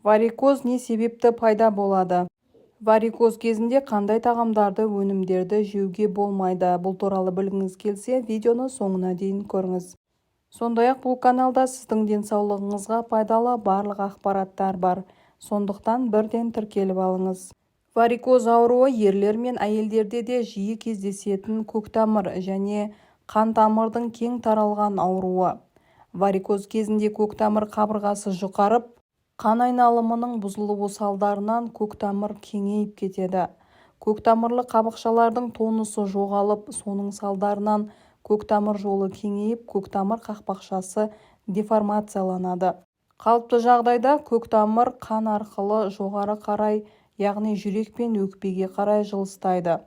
Варикоз не себепті пайда болады? Варикоз кезінде қандай тағамдарды, өнімдерді жеуге болмайды? Бұл туралы білгіңіз келсе, видеоны соңына дейін көріңіз. Сондай-ақ бұл каналда сіздің денсаулығыңызға пайдалы барлық ақпараттар бар. Сондықтан бірден тіркеліп алыңыз. Варикоз ауруы ерлер мен әйелдерде де жиі кездесетін көктамыр және қан тамырдың кең таралған ауруы. Варикоз кезінде көктамыр қабырғасы жұқарып, қан айналымының бұзылуы салдарынан көктамыр кеңейіп кетеді. Көктамырлы қабықшалардың тонусы жоғалып, соның салдарынан көктамыр жолы кеңейіп, көктамыр қақпақшасы деформацияланады. Қалыпты жағдайда көктамыр қан арқылы жоғары қарай, яғни жүрек пен өкпеге қарай жылыстайды.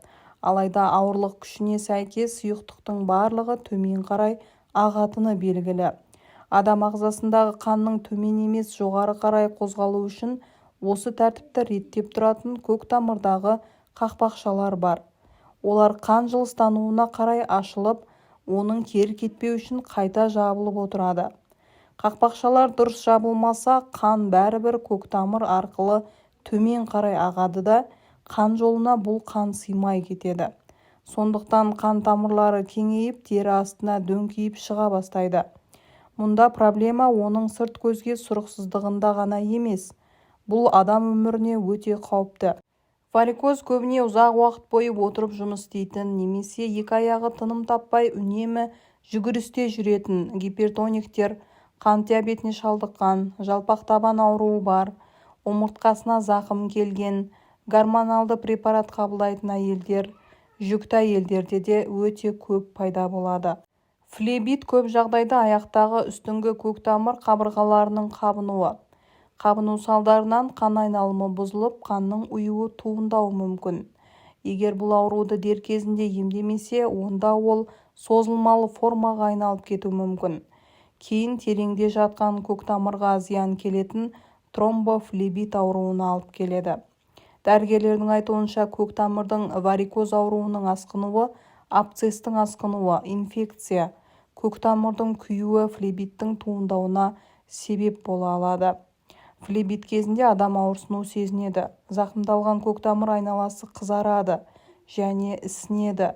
Алайда ауырлық күшіне сәйкес сұйықтықтың барлығы төмен қарай ағатыны белгілі. Адам ағзасындағы қанның төмен емес жоғары қарай қозғалу үшін осы тәртіпті реттеп тұратын көктамырдағы қақпақшалар бар. Олар қан жылыстануына қарай ашылып, оның кері кетпеу үшін қайта жабылып отырады. Қақпақшалар дұрыс жабылмаса, қан бәрібір көктамыр арқылы төмен қарай ағады да, қан жолына бұл қан сыймай кетеді. Сондықтан қан тамырлары кеңейіп, тері астына дөңкиіп шыға бастайды. Мұнда проблема оның сырт көзге сұрықсыздығында ғана емес. Бұл адам өміріне өте қауіпті. Варикоз көбіне ұзақ уақыт бойы отырып жұмыс істейтін, немесе екі аяғы тыным таппай үнемі жүгірісте жүретін гипертониктер, қант диабетіне шалдыққан, жалпақ табан ауруы бар, омыртқасына зақым келген, гормоналды препарат қабылдайтын әйелдер, жүкті әйелдерде де өте көп пайда болады. Флебит көп жағдайда аяқтағы үстіңгі көктамыр қабырғаларының қабынуы. Қабыну салдарынан қан айналымы бұзылып, қанның ұюы туындауы мүмкін. Егер бұл ауруды дер кезінде емдемесе, онда ол созылмалы формаға айналып кетуі мүмкін. Кейін тереңде жатқан көктамырға зиян келетін тромбофлебит ауруына алып келеді. Дәрігерлердің айтуынша, көктамырдың варикоз ауруының асқынуы, абсцестің асқынуы, инфекция, көктамырдың күйуі флебиттің туындауына себеп бола алады. Флебит кезінде адам ауырсыну сезінеді. Зақымдалған көктамыр айналасы қызарады және ісінеді.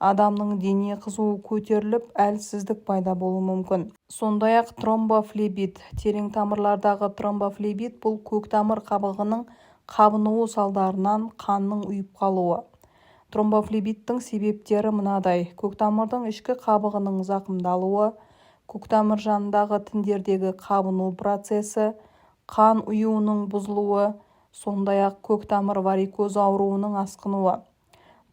Адамның дене қызуы көтеріліп, әлсіздік пайда болуы мүмкін. Сондай-ақ тромбофлебит, терең тамырлардағы тромбофлебит бұл көктамыр қабығының қабынуы салдарынан қанның ұйып қалуы. Тромбофлебиттің себептері мынадай: көктамырдың ішкі қабығының зақымдалуы, көктамыр жанындағы тіндердегі қабыну процесі, қан ұюының бұзылуы, сондай-ақ көктамыр варикоз ауруының асқынуы.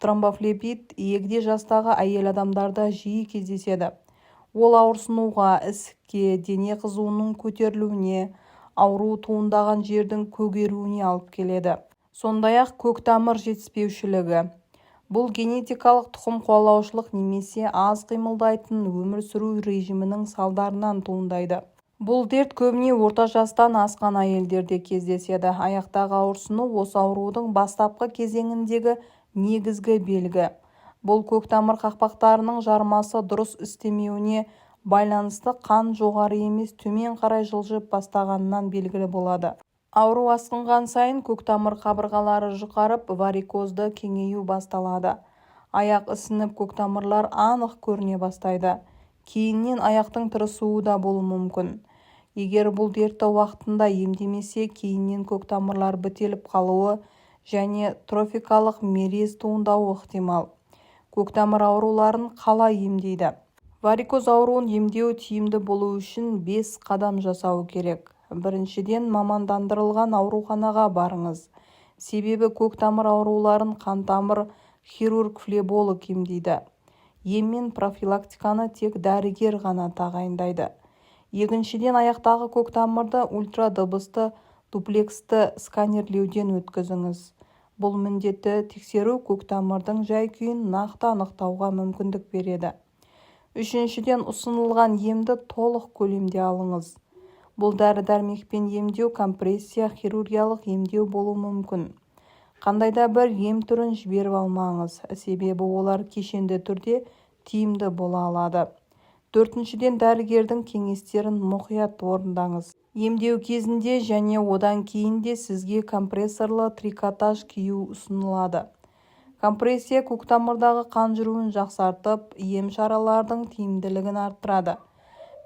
Тромбофлебит егде жастағы әйел адамдарда жиі кездеседі. Ол ауырсынуға, ісікке, дене қызуының көтерілуіне, ауру туындаған жердің көгеруіне алып келеді. Сондай-ақ көктамыр жетіспеушілігі. Бұл генетикалық тұқым қуалаушылық немесе аз қимылдайтын өмір сүру режимінің салдарынан туындайды. Бұл дерт көбіне орта жастан асқан әйелдерде кездеседі. Аяқтағы ауырсыну осы аурудың бастапқы кезеңіндегі негізгі белгі. Бұл көктамыр қақпақтарының жармасы дұрыс істемеуіне байланысты қан жоғары емес төмен қарай жылжып бастағанынан белгілі болады. Ауру асқынған сайын көктамыр қабырғалары жұқарып, варикозды кеңею басталады. Аяқ ісініп, көктамырлар анық көріне бастайды. Кейіннен аяқтың тырысуы да болуы мүмкін. Егер бұл дертті уақытында емдемесе, кейіннен көктамырлар бітеліп қалуы және трофикалық мерез туындауы ықтимал. Көктамыр ауруларын қалай емдейді? Варикоз ауруын емдеу тиімді болу үшін 5 қадам жасау керек. Біріншіден, мамандандырылған ауруханаға барыңыз. Себебі көктамыр ауруларын қантамыр хирург-флеболог емдейді. Ем мен профилактиканы тек дәрігер ғана тағайындайды. Екіншіден, аяқтағы көктамырды ультрадыбысты дуплексті сканерлеуден өткізіңіз. Бұл міндетті тексеру көктамырдың жай-күйін нақты анықтауға мүмкіндік береді. Үшіншіден, ұсынылған емді толық көлемде алыңыз. Бұл дәрі-дәрмекпен емдеу, компрессия, хирургиялық емдеу болуы мүмкін. Қандайда бір ем түрін жіберіп алмаңыз, себебі олар кешенді түрде тиімді бола алады. Төртіншіден, дәрігердің кеңестерін мұқият орындаңыз. Емдеу кезінде және одан кейін де сізге компрессорлы трикотаж кию ұсынылады. Компрессия көктамырдағы қан жүруін жақсартып, ем шаралардың тиімділігін арттырады.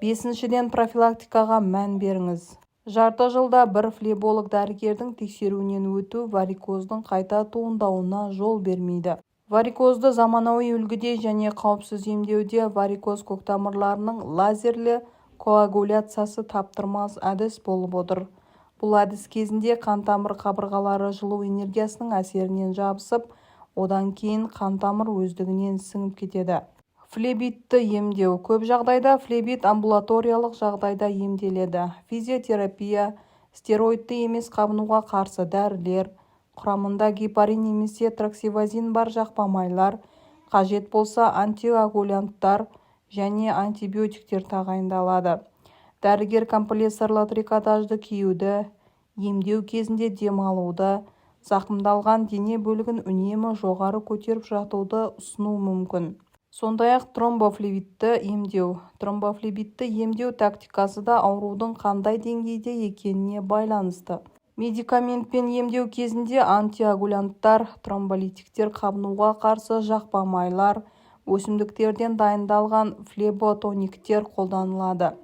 5-шіден профилактикаға мән беріңіз. Жарты жылда бір флеболог дәрігердің тексеруінен өту варикоздың қайта туындауына жол бермейді. Варикозды заманауи үлгіде және қауіпсіз емдеуде варикоз көктамырларының лазерлі коагуляциясы таптырмас әдіс болып отыр. Бұл әдіс кезінде қантамыр қабырғалары жылу энергиясының әсерінен жабысып, одан кейін қантамыр өздігінен сіңіп кетеді. Флебитті емдеу. Көп жағдайда флебит амбулаториялық жағдайда емделеді. Физиотерапия, стероидты емес қабынуға қарсы дәрілер, құрамында гепарин немесе троксивазин бар жақпамайлар, қажет болса антикоагулянттар және антибиотиктер тағайындалады. Дәрігер компрессорлы трикотажды киюді, емдеу кезінде демалуды, зақымдалған дене бөлігін үнемі жоғары көтеріп жатуды ұсыну мүмкін. Сондай-ақ тромбофлебитті емдеу. Тромбофлебитті емдеу тактикасы да аурудың қандай деңгейде екеніне байланысты. Медикаментпен емдеу кезінде антиагулянттар, тромболитиктер, қабынуға қарсы жақпамайлар, өсімдіктерден дайындалған флеботониктер қолданылады.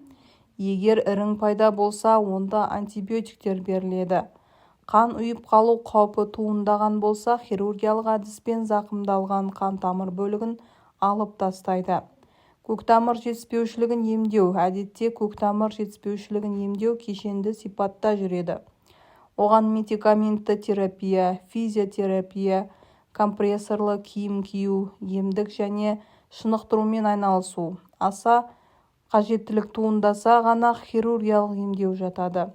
Егер ірің пайда болса, онда антибиотиктер беріледі. Қан ұйып қалу қаупі туындаған болса, хирургиялық әдіспен зақымдалған қантамыр бөлігін алып тастайды. Көктамыр жетіспеушілігін емдеу. Әдетте көктамыр жетіспеушілігін емдеу кешенді сипатта жүреді. Оған медикаментті терапия, физиотерапия, компрессорлы киім кию, емдік және шынықтырумен айналысу. Аса қажеттілік туындаса ғана хирургиялық емдеу жатады.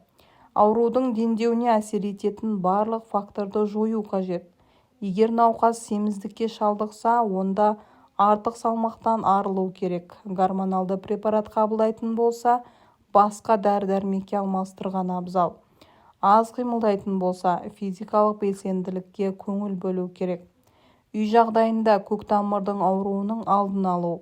Аурудың дендеуіне әсер ететін барлық факторды жою қажет. Егер науқас семіздікке шалдықса, онда артық салмақтан арылу керек. Гормоналды препарат қабылдайтын болса, басқа дәрі-дәрмекке алмастырған абзал. Аз қимылдайтын болса, физикалық белсенділікке көңіл бөлу керек. Үй жағдайында көктамырдың ауруының алдын алу.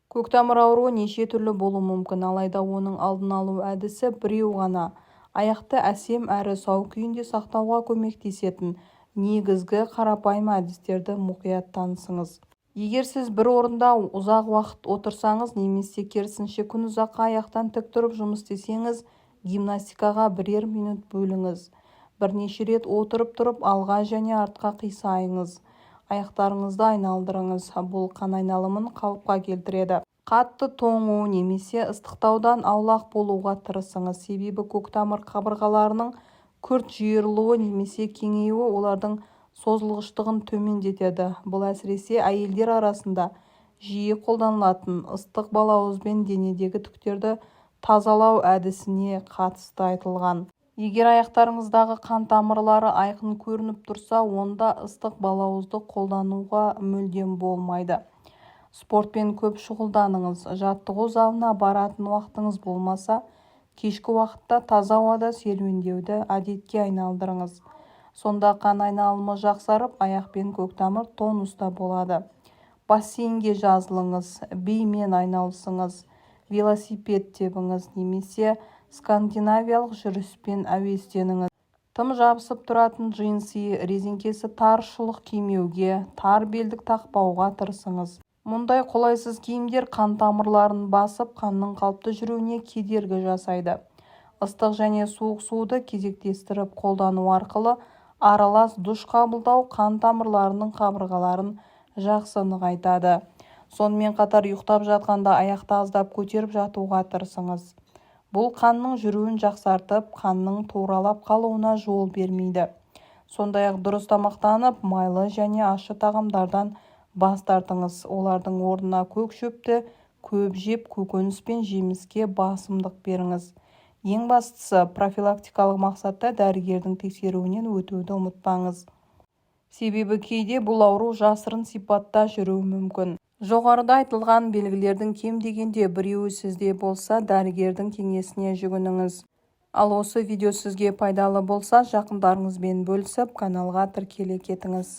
Көктамыр ауруы неше түрлі болуы мүмкін, алайда оның алдын алу әдісі біреу ғана. Аяқты әсем әрі сау күйінде сақтауға көмектесетін негізгі қарапайым әдістерді мұқият танысыңыз. Егер сіз бір орында ұзақ уақыт отырсаңыз, немесе керісінше күн ұзаққа аяқтан тік тұрып жұмыс істесеңіз, гимнастикаға бірер минут бөліңіз. Бірнеше рет отырып тұрып алға және артқа қисайыңыз. Аяқтарыңызды айналдырыңыз. Бұл қан айналымын қалыпқа келтіреді. Қатты тоңу немесе ыстықтаудан аулақ болуға тырысыңыз. Себебі көктамыр қабырғаларының күрт жиырылуы немесе кеңеюі олардың созылғыштығын төмендетеді. Бұл әсіресе әйелдер арасында жиі қолданылатын ыстық балауызбен денедегі түктерді тазалау әдісіне қатысты айтылған. Егер аяқтарыңыздағы қан тамырлары айқын көрініп тұрса, онда ыстық балауызды қолдануға мүлдем болмайды. Спортпен көп шұғылданыңыз. Жаттығу залына баратын уақытыңыз болмаса, кешкі уақытта таза ауада серуендеуді әдетке айналдырыңыз. Сонда қан айналымы жақсарып, аяқпен көктамыр тонуста болады. Бассейнге жазылыңыз, бимен айналысыңыз, велосипед тебіңіз немесе скандинавиялық жүріспен әуестеніңіз. Тым жабысып тұратын джинсы, резеңкесі тар шұлық кимеуге, тар белдік тақпауға тырысыңыз. Мұндай қолайсыз киімдер қан тамырларын басып, қанның қалыпты жүруіне кедергі жасайды. Ыстық және суық суды кезектестіріп қолдану арқылы аралас душ қабылдау қан тамырларының қабырғаларын жақсы нығайтады. Сонымен қатар ұйықтап жатқанда аяқты аздап көтеріп жатуға тырысыңыз. Бұл қанның жүруін жақсартып, қанның туралап қалуына жол бермейді. Сондай-ақ дұрыс тамақтанып, майлы және ащы тағамдардан бас тартыңыз. Олардың орнына көк шөпті көп жеп, көкөніс пен жеміске басымдық беріңіз. Ең бастысы, профилактикалық мақсатта дәрігердің тексеруінен өтуді ұмытпаңыз. Себебі кейде бұл ауру жасырын сипатта жүруі мүмкін. Жоғарыда айтылған белгілердің кем дегенде біреуі сізде болса, дәрігердің кеңесіне жүгініңіз. Ал осы видео сізге пайдалы болса, жақындарыңызбен бөлісіп, каналға тіркеле кетіңіз.